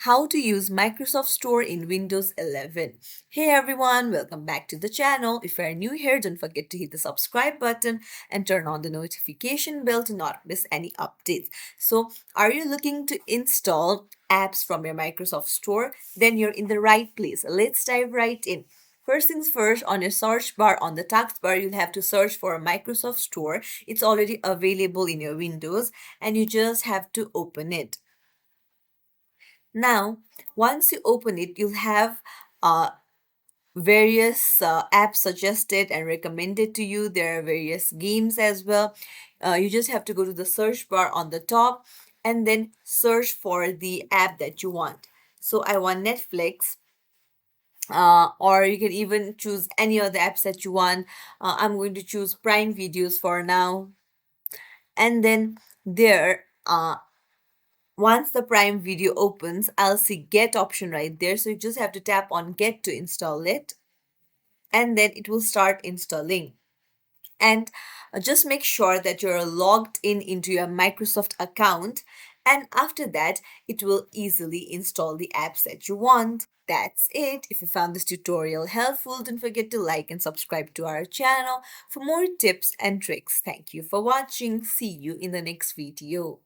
how to use Microsoft Store in Windows 11. Hey everyone, welcome back to the channel. If you are new here, don't forget to hit the subscribe button and turn on the notification bell to not miss any updates. So, are you looking to install apps from your Microsoft Store? Then you're in the right place. Let's dive right in. First things first, on your search bar on the taskbar, you'll have to search for Microsoft Store. It's already available in your Windows and you just have to open it. Now, once you open it, you'll have uh, various apps suggested and recommended to you. There are various games as well. You just have to go to the search bar on the top and then search for the app that you want. So I want Netflix, or you can even choose any of the apps that you want. I'm going to choose Prime Videos for now. And then there, once the Prime Video opens, I'll see Get option right there. So you just have to tap on Get to install it, and then it will start installing. And just make sure that you're logged in into your Microsoft account. And after that, it will easily install the apps that you want. That's it. If you found this tutorial helpful, don't forget to like and subscribe to our channel for more tips and tricks. Thank you for watching. See you in the next video.